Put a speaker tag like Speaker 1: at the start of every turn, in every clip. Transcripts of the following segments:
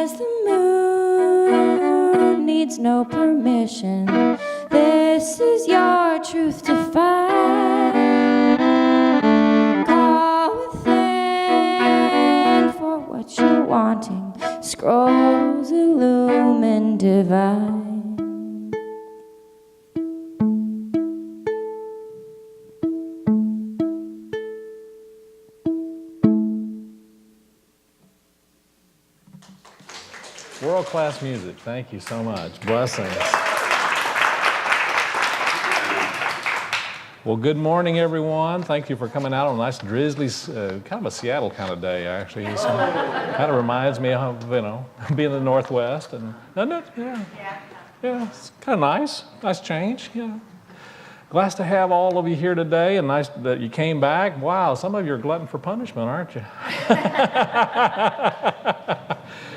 Speaker 1: as the moon needs no permission. This is your truth to find. Call within for what you're wanting. Scrolls illumine divine.
Speaker 2: World-class music. Thank you so much. Blessings. Well, good morning, everyone. Thank you for coming out on a nice drizzly, kind of a Seattle kind of day, actually. It kind of reminds me of, being in the Northwest. And doesn't it? Yeah, it's kind of nice. Nice change, yeah. Glad to have all of you here today, and nice that you came back. Wow, some of you are glutton for punishment, aren't you?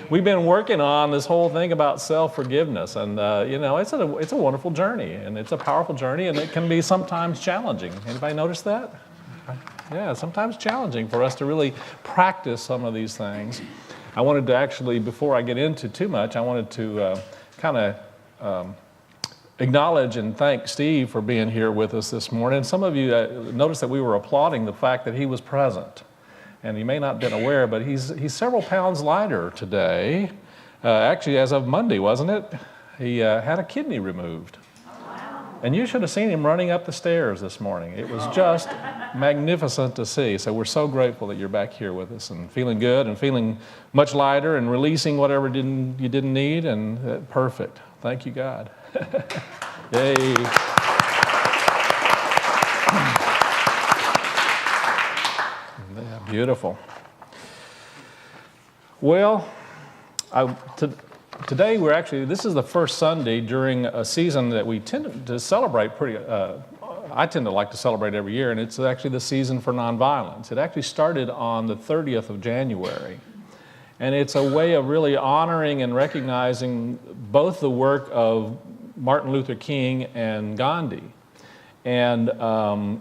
Speaker 2: We've been working on this whole thing about self-forgiveness, and it's a wonderful journey, and it's a powerful journey, and it can be sometimes challenging. Anybody notice that? Yeah, sometimes challenging for us to really practice some of these things. I wanted to actually, before I get into too much, I wanted to acknowledge and thank Steve for being here with us this morning. Some of you noticed that we were applauding the fact that he was present. And you may not have been aware, but he's several pounds lighter today. Actually, as of Monday, wasn't it? He had a kidney removed. Oh, wow. And you should have seen him running up the stairs this morning. It was just magnificent to see. So we're so grateful that you're back here with us and feeling good and feeling much lighter and releasing whatever you didn't need, and perfect. Thank you, God. Yay. Yeah, beautiful. Well, today this is the first Sunday during a season that we tend to celebrate I tend to like to celebrate every year, and it's actually the season for nonviolence. It actually started on the 30th of January. And it's a way of really honoring and recognizing both the work of Martin Luther King and Gandhi. And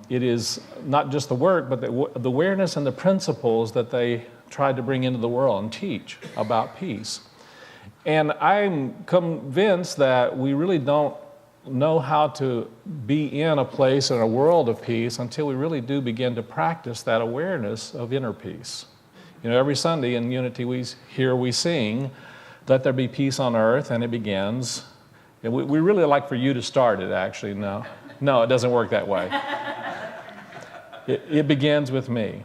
Speaker 2: it is not just the work, but the awareness and the principles that they tried to bring into the world and teach about peace. And I'm convinced that we really don't know how to be in a place in a world of peace until we really do begin to practice that awareness of inner peace. Every Sunday in Unity we sing, "Let there be peace on earth," and it begins. And we really like for you to start it, actually. No, it doesn't work that way. It begins with me.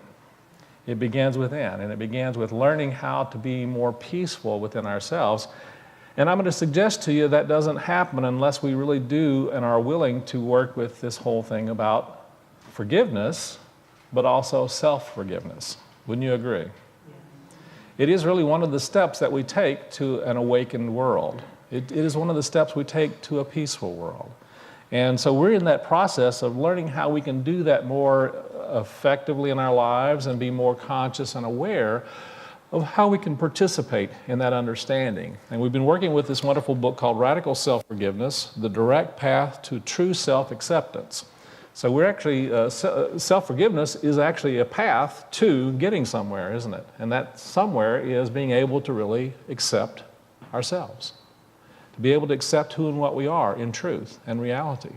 Speaker 2: It begins within, and it begins with learning how to be more peaceful within ourselves. And I'm going to suggest to you that doesn't happen unless we really do and are willing to work with this whole thing about forgiveness, but also self-forgiveness. Wouldn't you agree? It is really one of the steps that we take to an awakened world. It is one of the steps we take to a peaceful world. And so we're in that process of learning how we can do that more effectively in our lives and be more conscious and aware of how we can participate in that understanding. And we've been working with this wonderful book called Radical Self-Forgiveness, The Direct Path to True Self-Acceptance. So we're actually, self-forgiveness is actually a path to getting somewhere, isn't it? And that somewhere is being able to really accept ourselves. To be able to accept who and what we are in truth and reality.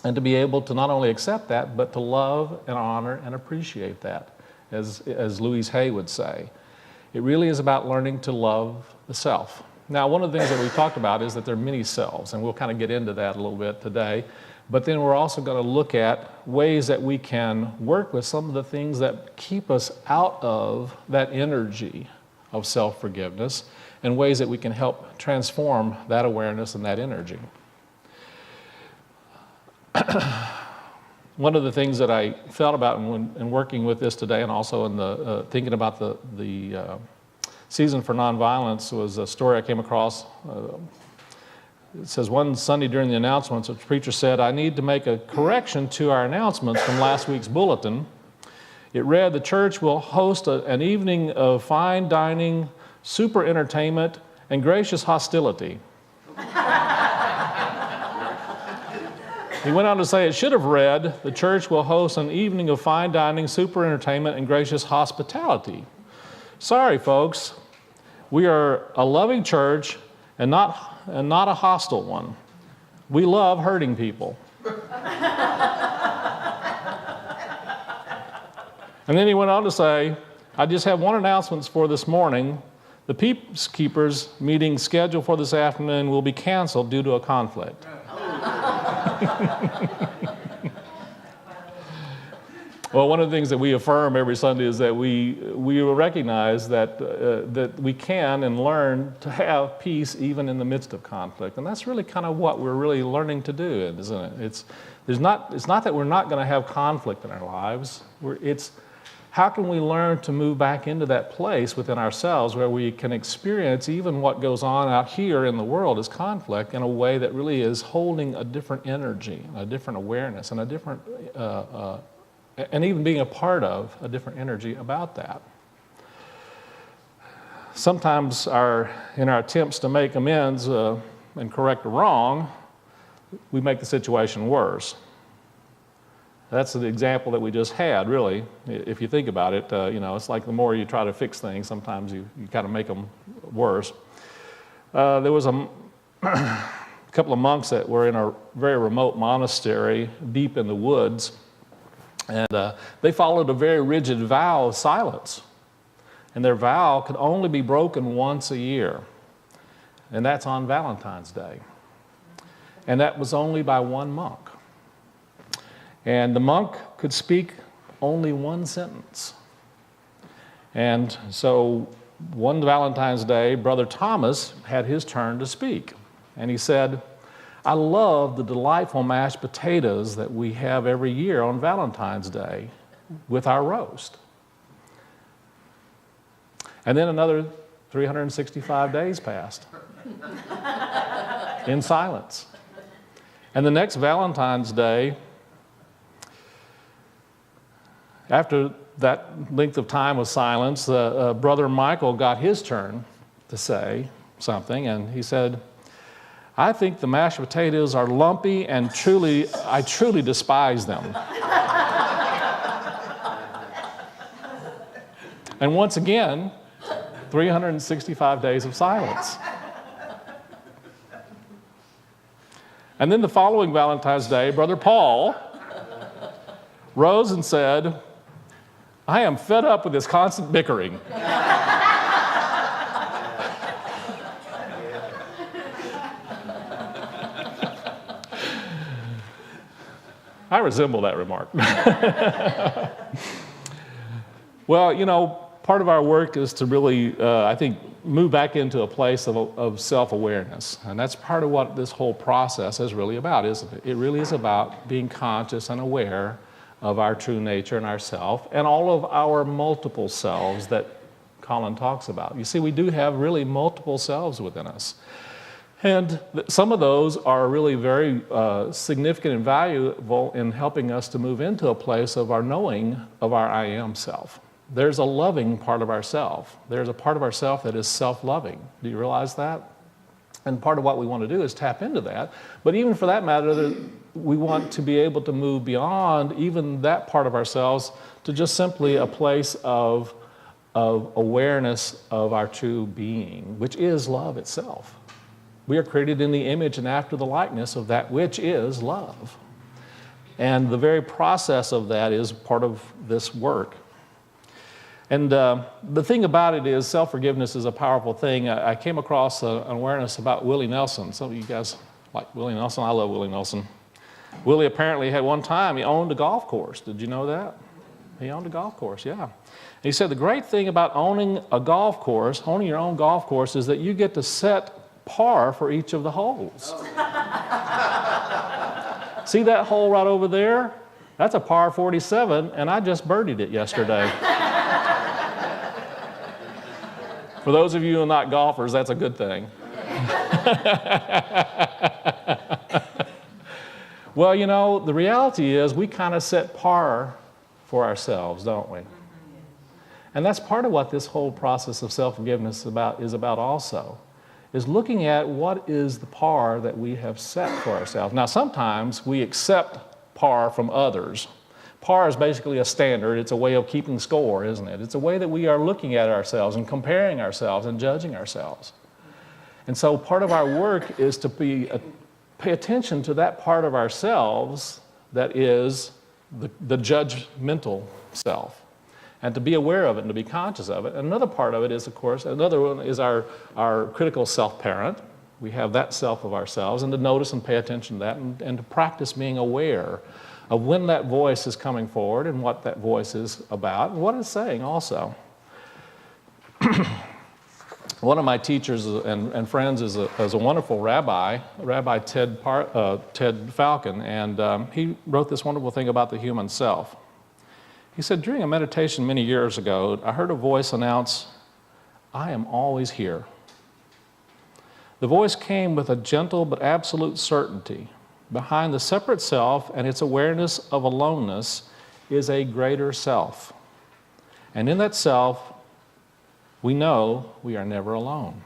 Speaker 2: And to be able to not only accept that, but to love and honor and appreciate that, as Louise Hay would say. It really is about learning to love the self. Now, one of the things that we've talked about is that there are many selves, and we'll kind of get into that a little bit today. But then we're also going to look at ways that we can work with some of the things that keep us out of that energy of self-forgiveness, and ways that we can help transform that awareness and that energy. One of the things that I felt about in working with this today, and also in the thinking about the season for nonviolence, was a story I came across. It says, one Sunday during the announcements, a preacher said, "I need to make a correction to our announcements from last week's bulletin." It read, "The church will host an evening of fine dining, super entertainment, and gracious hostility." He went on to say it should have read, "The church will host an evening of fine dining, super entertainment, and gracious hospitality." Sorry, folks. we are a loving church and not a hostile one. We love hurting people. And then he went on to say, I just have one announcement for this morning. The Peacekeepers meeting scheduled for this afternoon will be canceled due to a conflict. Well, one of the things that we affirm every Sunday is that we recognize that we can and learn to have peace even in the midst of conflict. And that's really kind of what we're really learning to do, isn't it? It's not that we're not going to have conflict in our lives. It's how can we learn to move back into that place within ourselves where we can experience even what goes on out here in the world as conflict in a way that really is holding a different energy, a different awareness, and a different and even being a part of a different energy about that. Sometimes in our attempts to make amends and correct a wrong, we make the situation worse. That's the example that we just had, really. If you think about it, it's like the more you try to fix things, sometimes you kind of make them worse. There was a couple of monks that were in a very remote monastery deep in the woods, and they followed a very rigid vow of silence. And their vow could only be broken once a year, and that's on Valentine's Day. And that was only by one monk. And the monk could speak only one sentence. And so one Valentine's Day, Brother Thomas had his turn to speak. And he said, I love the delightful mashed potatoes that we have every year on Valentine's Day with our roast. And then another 365 days passed in silence. And the next Valentine's Day, after that length of time of silence, Brother Michael got his turn to say something, and he said, I think the mashed potatoes are lumpy and I truly despise them. And once again, 365 days of silence. And then the following Valentine's Day, Brother Paul rose and said, I am fed up with this constant bickering. I resemble that remark. Well, part of our work is to really, I think, move back into a place of self-awareness. And that's part of what this whole process is really about, isn't it? It really is about being conscious and aware of our true nature and ourself and all of our multiple selves that Colin talks about. You see, we do have really multiple selves within us. And some of those are really very significant and valuable in helping us to move into a place of our knowing of our I am self. There's a loving part of ourself. There's a part of ourself that is self-loving. Do you realize that? And part of what we want to do is tap into that. But even for that matter, we want to be able to move beyond even that part of ourselves to just simply a place of awareness of our true being, which is love itself. We are created in the image and after the likeness of that which is love. And the very process of that is part of this work. And the thing about it is self-forgiveness is a powerful thing. I came across an awareness about Willie Nelson. Some of you guys like Willie Nelson. I love Willie Nelson. Willie apparently had one time, he owned a golf course. Did you know that? He owned a golf course, yeah. And he said the great thing about owning a golf course, owning your own golf course, is that you get to set par for each of the holes. See that hole right over there? That's a par 47, and I just birdied it yesterday. For those of you who are not golfers, that's a good thing. Well, the reality is we kind of set par for ourselves, don't we? And that's part of what this whole process of self-forgiveness is about also, is looking at what is the par that we have set for ourselves. Now, sometimes we accept par from others, Par is basically a standard. It's a way of keeping score, isn't it? It's a way that we are looking at ourselves and comparing ourselves and judging ourselves. And so part of our work is to pay attention to that part of ourselves that is the judgmental self, and to be aware of it and to be conscious of it. And another part of it is, of course, another one is our critical self-parent. We have that self of ourselves, and to notice and pay attention to that, and to practice being aware of when that voice is coming forward and what that voice is about and what it's saying also. One of my teachers and friends is a wonderful rabbi, Rabbi Ted Falcon, and he wrote this wonderful thing about the human self. He said, during a meditation many years ago, I heard a voice announce, "I am always here." The voice came with a gentle but absolute certainty. Behind the separate self and its awareness of aloneness is a greater self. And in that self, we know we are never alone.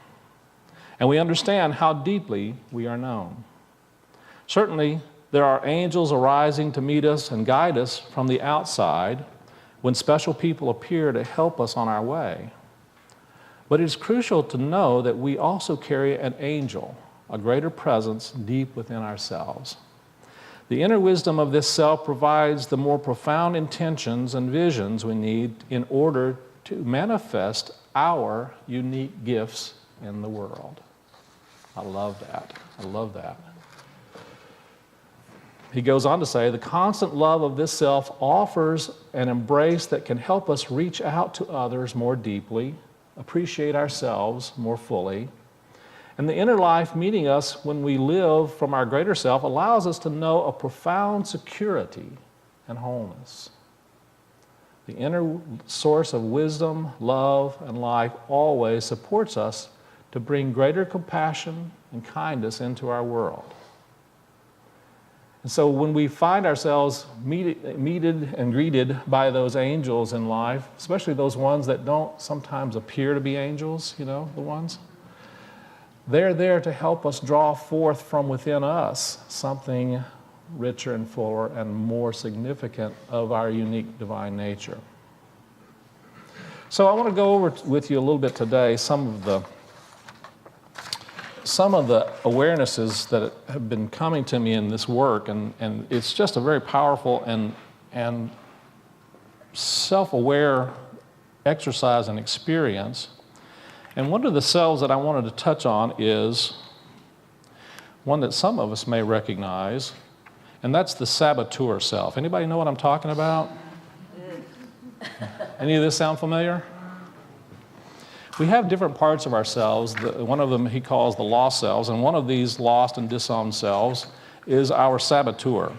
Speaker 2: And we understand how deeply we are known. Certainly, there are angels arising to meet us and guide us from the outside when special people appear to help us on our way. But it is crucial to know that we also carry an angel, a greater presence deep within ourselves. The inner wisdom of this self provides the more profound intentions and visions we need in order to manifest our unique gifts in the world. I love that. I love that. He goes on to say, the constant love of this self offers an embrace that can help us reach out to others more deeply, appreciate ourselves more fully. And the inner life meeting us when we live from our greater self allows us to know a profound security and wholeness. The inner source of wisdom, love, and life always supports us to bring greater compassion and kindness into our world. And so when we find ourselves meted and greeted by those angels in life, especially those ones that don't sometimes appear to be angels, you know, the ones, they're there to help us draw forth from within us something richer and fuller and more significant of our unique divine nature. So I want to go over with you a little bit today some of the awarenesses that have been coming to me in this work, and it's just a very powerful and self-aware exercise and experience. And one of the selves that I wanted to touch on is one that some of us may recognize, and that's the saboteur self. Anybody know what I'm talking about? Any of this sound familiar? We have different parts of ourselves. One of them he calls the lost selves, and one of these lost and disowned selves is our saboteur.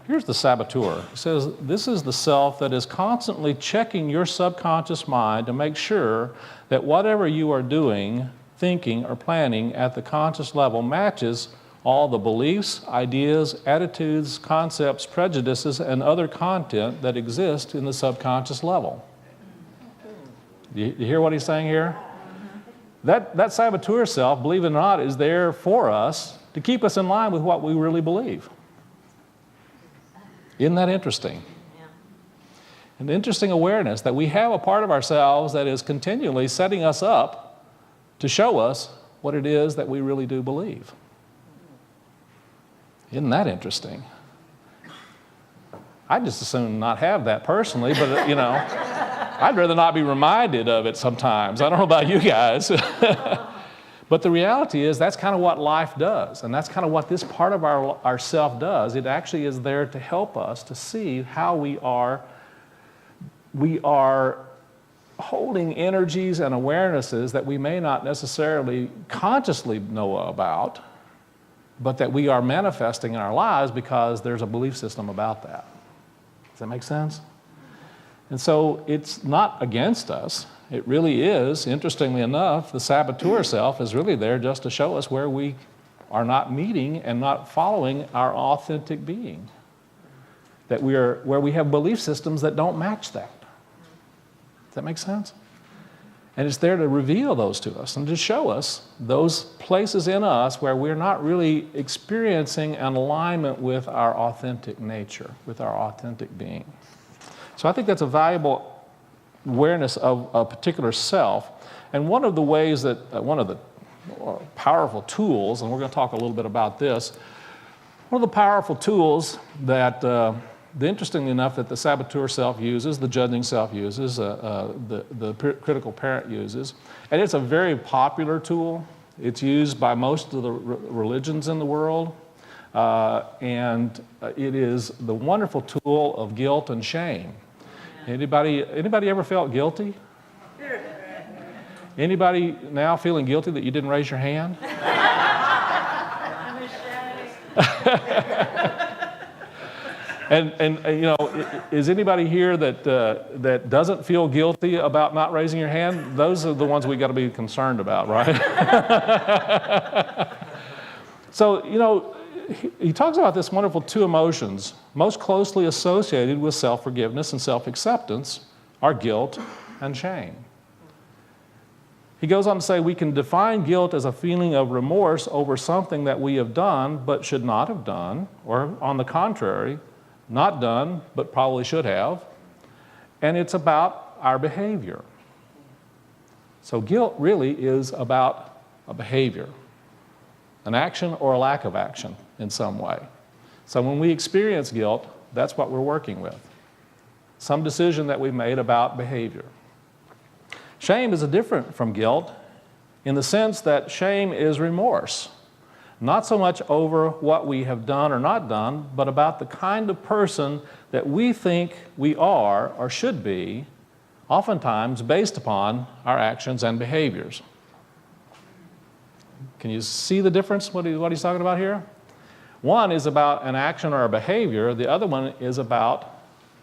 Speaker 2: Here's the saboteur. It says, this is the self that is constantly checking your subconscious mind to make sure that whatever you are doing, thinking, or planning at the conscious level matches all the beliefs, ideas, attitudes, concepts, prejudices, and other content that exist in the subconscious level. You hear what he's saying here? That saboteur self, believe it or not, is there for us to keep us in line with what we really believe. Isn't that interesting? Yeah. An interesting awareness that we have a part of ourselves that is continually setting us up to show us what it is that we really do believe. Isn't that interesting? I'd just as soon not have that personally, but you know, I'd rather not be reminded of it sometimes. I don't know about you guys. But the reality is that's kind of what life does, and that's kind of what this part of our self does. It actually is there to help us to see how we are holding energies and awarenesses that we may not necessarily consciously know about, but that we are manifesting in our lives because there's a belief system about that. Does that make sense? And so it's not against us. It really is, interestingly enough, the saboteur self is really there just to show us where we are not meeting and not following our authentic being. That where we have belief systems that don't match that. Does that make sense? And it's there to reveal those to us and to show us those places in us where we're not really experiencing an alignment with our authentic nature, with our authentic being. So I think that's a valuable awareness of a particular self. And one of the ways that, one of the powerful tools, and we're going to talk a little bit about this, one of the powerful tools that interestingly enough, that the saboteur self uses, the judging self uses, the critical parent uses, and it's a very popular tool. It's used by most of the religions in the world, and it is the wonderful tool of guilt and shame. Anybody ever felt guilty? Anybody now feeling guilty that you didn't raise your hand?
Speaker 3: I'm ashamed.
Speaker 2: And you know, is anybody here that doesn't feel guilty about not raising your hand? Those are the ones we got to be concerned about, right? So, you know, he talks about this wonderful two emotions most closely associated with self-forgiveness and self-acceptance are guilt and shame. He goes on to say we can define guilt as a feeling of remorse over something that we have done but should not have done, or on the contrary, not done, but probably should have, and it's about our behavior. So guilt really is about a behavior, an action or a lack of action in some way. So when we experience guilt, that's what we're working with, some decision that we made about behavior. Shame is different from guilt in the sense that shame is remorse. Not so much over what we have done or not done, but about the kind of person that we think we are or should be, oftentimes based upon our actions and behaviors. Can you see the difference, what he's talking about here? One is about an action or a behavior, the other one is about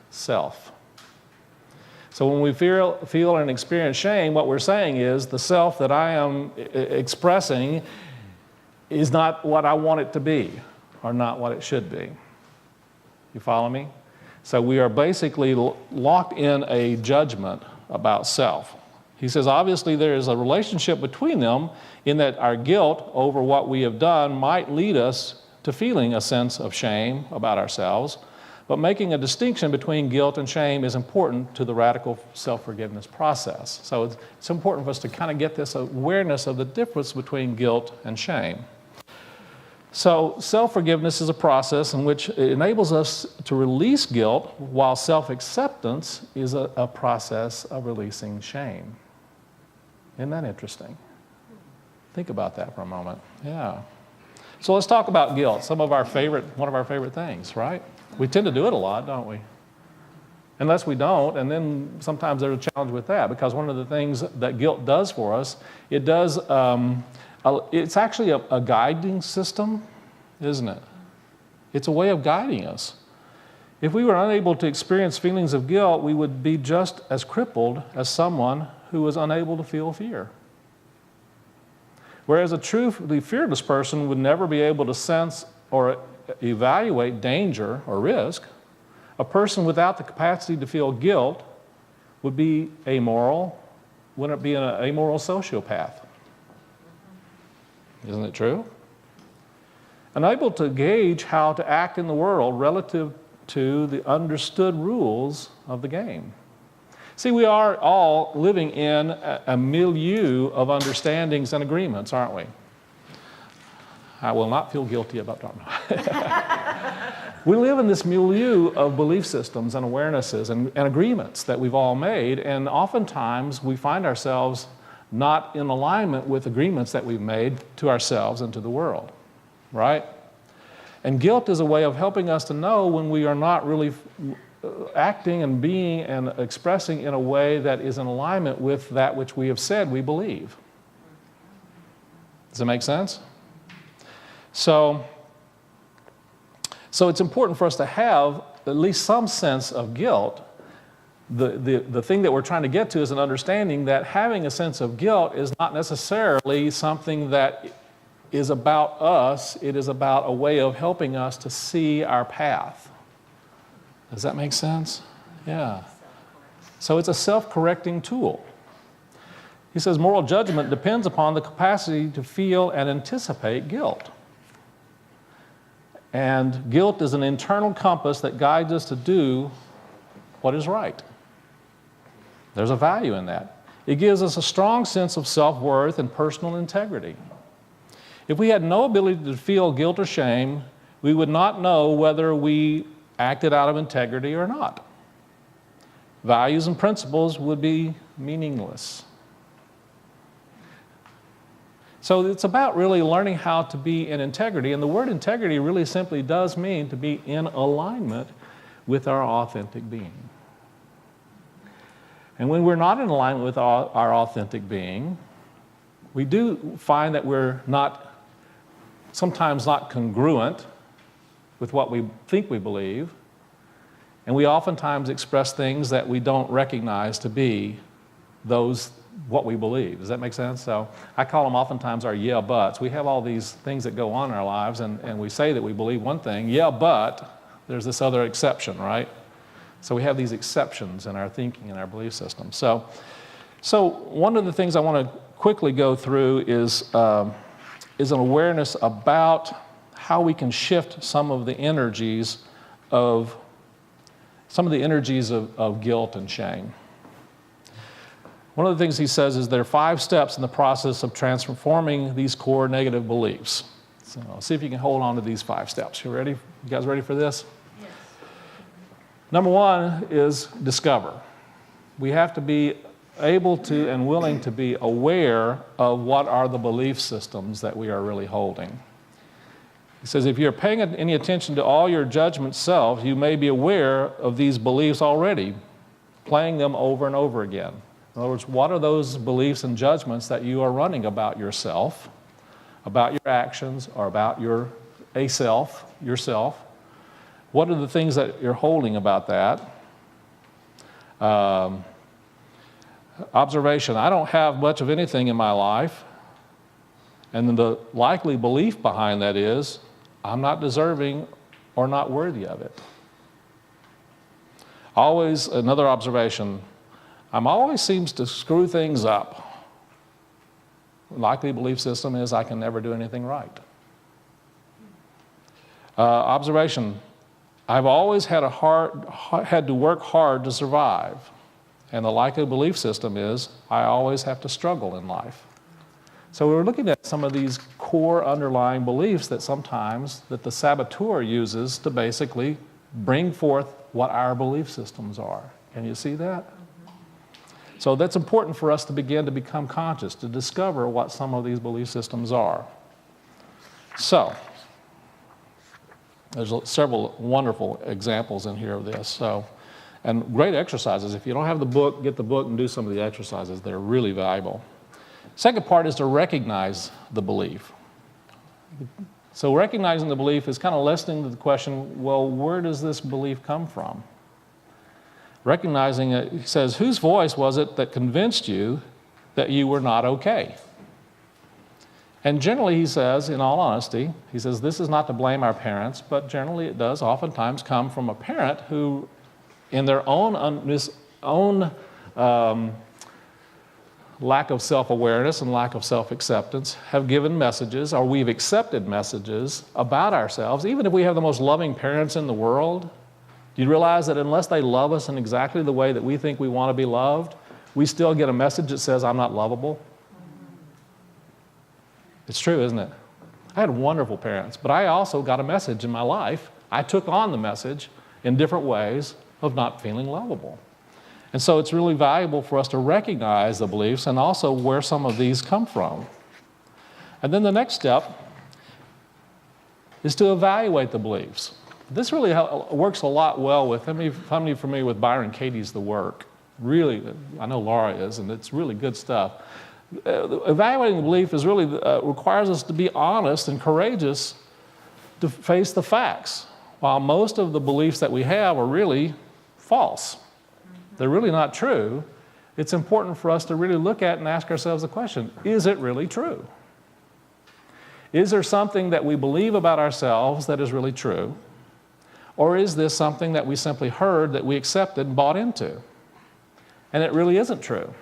Speaker 2: self. So when we feel and experience shame, what we're saying is the self that I am expressing is not what I want it to be, or not what it should be. You follow me? So we are basically locked in a judgment about self. He says, obviously there is a relationship between them in that our guilt over what we have done might lead us to feeling a sense of shame about ourselves, but making a distinction between guilt and shame is important to the radical self-forgiveness process. So it's important for us to kind of get this awareness of the difference between guilt and shame. So self-forgiveness is a process in which it enables us to release guilt, while self-acceptance is a process of releasing shame. Isn't that interesting? Think about that for a moment. Yeah. So let's talk about guilt, one of our favorite things, right? We tend to do it a lot, don't we? Unless we don't, and then sometimes there's a challenge with that, because one of the things that guilt does for us, it's actually a guiding system, isn't it? It's a way of guiding us. If we were unable to experience feelings of guilt, we would be just as crippled as someone who was unable to feel fear. Whereas a truly fearless person would never be able to sense or evaluate danger or risk, a person without the capacity to feel guilt would be amoral, wouldn't it be an amoral sociopath? Isn't it true? Unable to gauge how to act in the world relative to the understood rules of the game. See, we are all living in a milieu of understandings and agreements, aren't we? I will not feel guilty about talking about it. We live in this milieu of belief systems and awarenesses and agreements that we've all made, and oftentimes we find ourselves not in alignment with agreements that we've made to ourselves and to the world, right? And guilt is a way of helping us to know when we are not really acting and being and expressing in a way that is in alignment with that which we have said we believe. Does that make sense? So it's important for us to have at least some sense of guilt. The thing that we're trying to get to is an understanding that having a sense of guilt is not necessarily something that is about us. It is about a way of helping us to see our path. Does that make sense? Yeah. So it's a self-correcting tool. He says moral judgment depends upon the capacity to feel and anticipate guilt. And guilt is an internal compass that guides us to do what is right. There's a value in that. It gives us a strong sense of self-worth and personal integrity. If we had no ability to feel guilt or shame, we would not know whether we acted out of integrity or not. Values and principles would be meaningless. So it's about really learning how to be in integrity, and the word integrity really simply does mean to be in alignment with our authentic being. And when we're not in alignment with our authentic being, we do find that we're sometimes not congruent with what we think we believe, and we oftentimes express things that we don't recognize to be what we believe. Does that make sense? So I call them oftentimes our yeah buts. We have all these things that go on in our lives, and we say that we believe one thing, yeah, but there's this other exception, right? So we have these exceptions in our thinking and our belief system. So one of the things I want to quickly go through is an awareness about how we can shift some of the energies of guilt and shame. One of the things he says is there are 5 steps in the process of transforming these core negative beliefs. So see if you can hold on to these 5 steps. You ready? You guys ready for this?
Speaker 3: Yes.
Speaker 2: Number 1 is discover. We have to be able to and willing to be aware of what are the belief systems that we are really holding. He says if you're paying any attention to all your judgment selves, you may be aware of these beliefs already, playing them over and over again. In other words, what are those beliefs and judgments that you are running about yourself, about your actions, or about yourself? What are the things that you're holding about that? Observation, I don't have much of anything in my life, and the likely belief behind that is, I'm not deserving or not worthy of it. Always, another observation, I'm always seems to screw things up. The likely belief system is I can never do anything right. Observation, I've always had to work hard to survive. And the likely belief system is I always have to struggle in life. So we're looking at some of these core underlying beliefs that the saboteur uses to basically bring forth what our belief systems are. Can you see that? So that's important for us to begin to become conscious, to discover what some of these belief systems are. So there's several wonderful examples in here of this. And great exercises. If you don't have the book, get the book and do some of the exercises. They're really valuable. Second part is to recognize the belief. So recognizing the belief is kind of listening to the question, well, where does this belief come from? Recognizing it, he says, whose voice was it that convinced you that you were not okay? And generally, he says, in all honesty, he says, this is not to blame our parents, but generally it does oftentimes come from a parent who, in their own lack of self-awareness and lack of self-acceptance, have given messages, or we've accepted messages about ourselves, even if we have the most loving parents in the world. Do you realize that unless they love us in exactly the way that we think we want to be loved, we still get a message that says, I'm not lovable? It's true, isn't it? I had wonderful parents, but I also got a message in my life. I took on the message in different ways of not feeling lovable. And so it's really valuable for us to recognize the beliefs and also where some of these come from. And then the next step is to evaluate the beliefs. This really works a lot well with, how many of you are familiar with Byron Katie's The Work? Really, I know Laura is, and it's really good stuff. Evaluating the belief is really requires us to be honest and courageous to face the facts. While most of the beliefs that we have are really false, they're really not true, it's important for us to really look at and ask ourselves the question, is it really true? Is there something that we believe about ourselves that is really true? Or is this something that we simply heard, that we accepted and bought into? And it really isn't true.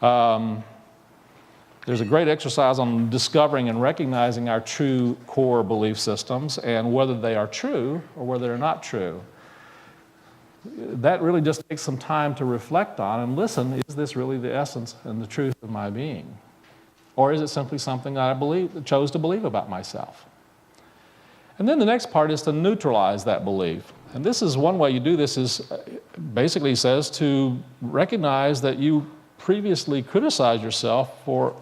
Speaker 2: There's a great exercise on discovering and recognizing our true core belief systems and whether they are true or whether they're not true. That really just takes some time to reflect on and listen, is this really the essence and the truth of my being? Or is it simply something that I chose to believe about myself? And then the next part is to neutralize that belief. And this is one way you do this is basically says to recognize that you previously criticized yourself for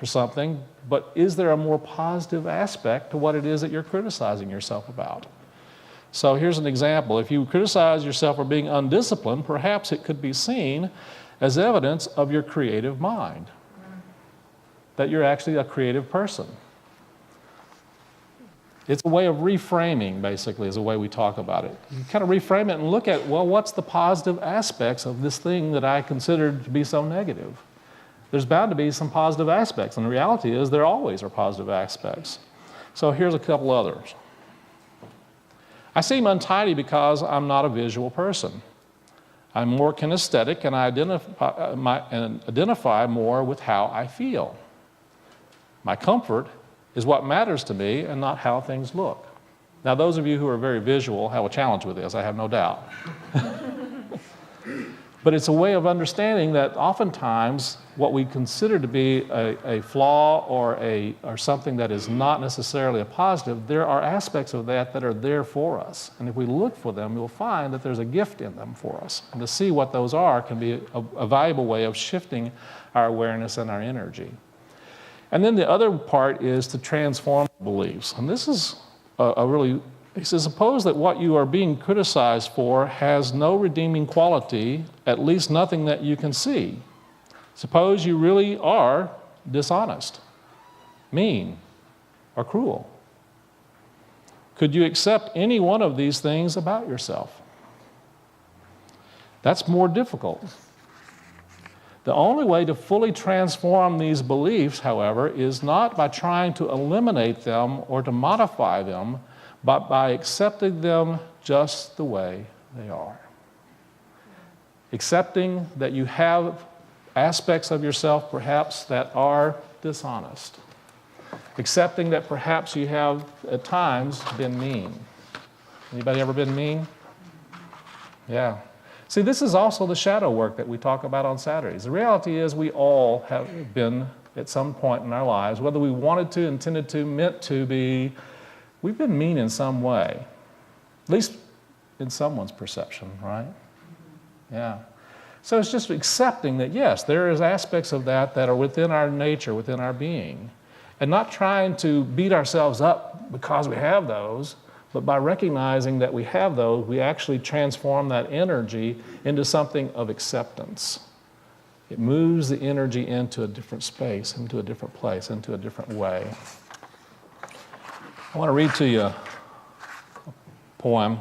Speaker 2: something, but is there a more positive aspect to what it is that you're criticizing yourself about? So here's an example. If you criticize yourself for being undisciplined, perhaps it could be seen as evidence of your creative mind, that you're actually a creative person. It's a way of reframing, basically, is the way we talk about it. You kind of reframe it and look at, well, what's the positive aspects of this thing that I considered to be so negative? There's bound to be some positive aspects, and the reality is there always are positive aspects. So here's a couple others. I seem untidy because I'm not a visual person. I'm more kinesthetic, and I identify more with how I feel. My comfort is what matters to me and not how things look. Now, those of you who are very visual have a challenge with this, I have no doubt. But it's a way of understanding that oftentimes what we consider to be a flaw or something that is not necessarily a positive, there are aspects of that that are there for us. And if we look for them, we'll find that there's a gift in them for us. And to see what those are can be a valuable way of shifting our awareness and our energy. And then the other part is to transform beliefs. And this is he says, suppose that what you are being criticized for has no redeeming quality, at least nothing that you can see. Suppose you really are dishonest, mean, or cruel. Could you accept any one of these things about yourself? That's more difficult. The only way to fully transform these beliefs, however, is not by trying to eliminate them or to modify them, but by accepting them just the way they are. Accepting that you have aspects of yourself perhaps that are dishonest. Accepting that perhaps you have at times been mean. Anybody ever been mean? Yeah. See, this is also the shadow work that we talk about on Saturdays. The reality is we all have been at some point in our lives, whether we wanted to, intended to, meant to be, we've been mean in some way, at least in someone's perception, right? Yeah. So it's just accepting that, yes, there is aspects of that that are within our nature, within our being, and not trying to beat ourselves up because we have those, but by recognizing that we have those, we actually transform that energy into something of acceptance. It moves the energy into a different space, into a different place, into a different way. I want to read to you a poem.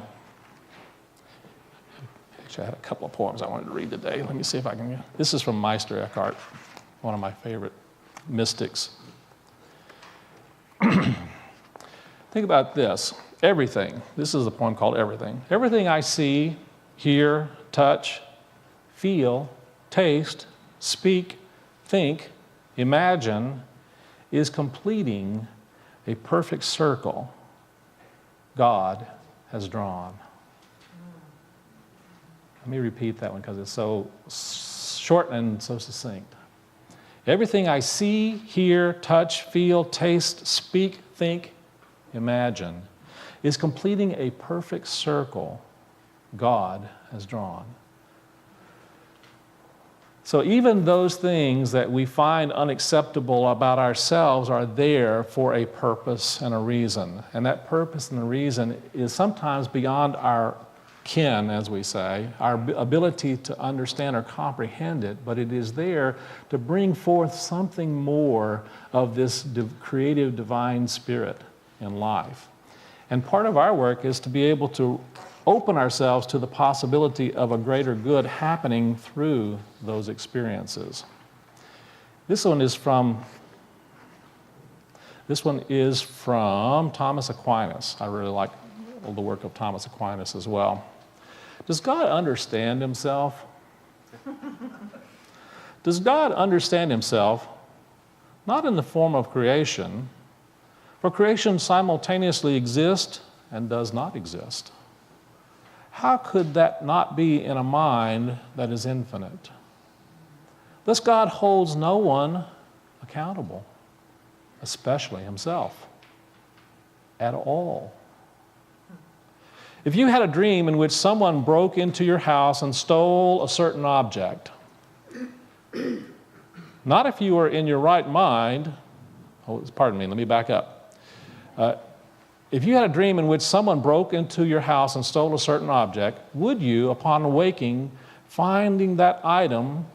Speaker 2: Actually, I had a couple of poems I wanted to read today. Let me see if I can. This is from Meister Eckhart, one of my favorite mystics. Think about this. Everything. This is a poem called Everything. Everything I see, hear, touch, feel, taste, speak, think, imagine is completing a perfect circle God has drawn. Let me repeat that one because it's so short and so succinct. Everything I see, hear, touch, feel, taste, speak, think, imagine is completing a perfect circle God has drawn. So even those things that we find unacceptable about ourselves are there for a purpose and a reason. And that purpose and the reason is sometimes beyond our ken, as we say, our ability to understand or comprehend it, but it is there to bring forth something more of this creative divine spirit in life. And part of our work is to be able to open ourselves to the possibility of a greater good happening through those experiences. This one is from Thomas Aquinas. I really like the work of Thomas Aquinas as well. Does God understand himself? Does God understand himself not in the form of creation, for creation simultaneously exists and does not exist? How could that not be in a mind that is infinite? Thus, God holds no one accountable, especially himself, at all. If you had a dream in which someone broke into your house and stole a certain object, not if you were in your right mind, pardon me, let me back up. If you had a dream in which someone broke into your house and stole a certain object, would you, upon waking, finding that item,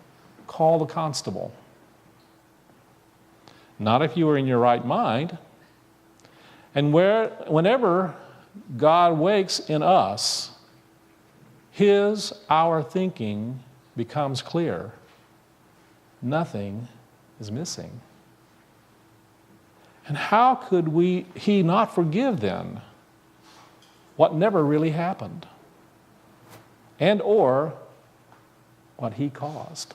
Speaker 2: call the constable? Not if you were in your right mind. And whenever God wakes in us, our thinking becomes clear. Nothing is missing. And how could he not forgive then what never really happened? And or what he caused?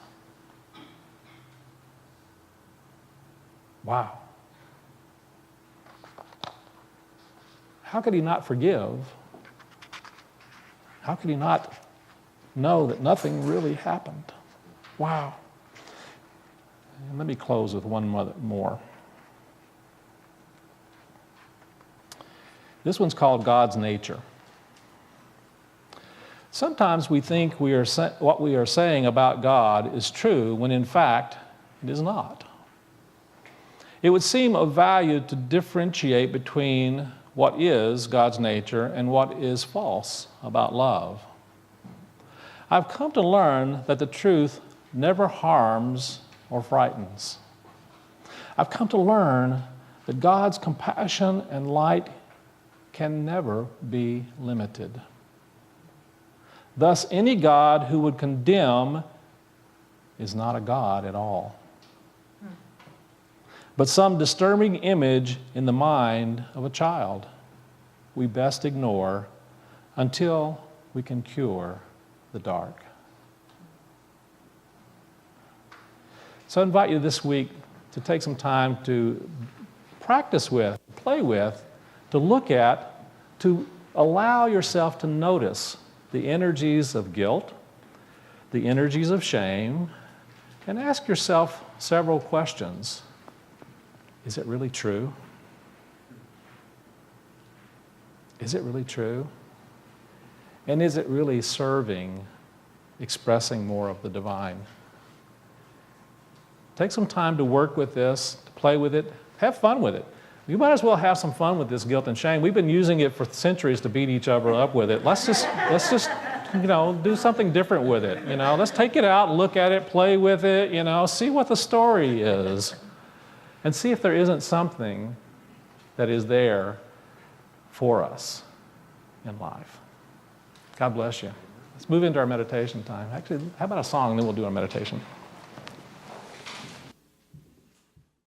Speaker 2: Wow. How could he not forgive? How could he not know that nothing really happened? Wow. And let me close with one more. This one's called God's nature. Sometimes we think what we are saying about God is true when in fact it is not. It would seem of value to differentiate between what is God's nature and what is false about love. I've come to learn that the truth never harms or frightens. I've come to learn that God's compassion and light can never be limited. Thus, any God who would condemn is not a God at all, but some disturbing image in the mind of a child we best ignore until we can cure the dark. So I invite you this week to take some time to practice with, play with, to look at, to allow yourself to notice the energies of guilt, the energies of shame, and ask yourself several questions. Is it really true? Is it really true? And is it really serving, expressing more of the divine? Take some time to work with this, to play with it, have fun with it. You might as well have some fun with this guilt and shame. We've been using it for centuries to beat each other up with it. Let's just do something different with it. Let's take it out, look at it, play with it, see what the story is, and see if there isn't something that is there for us in life. God bless you. Let's move into our meditation time. Actually, how about a song, and then we'll do our meditation.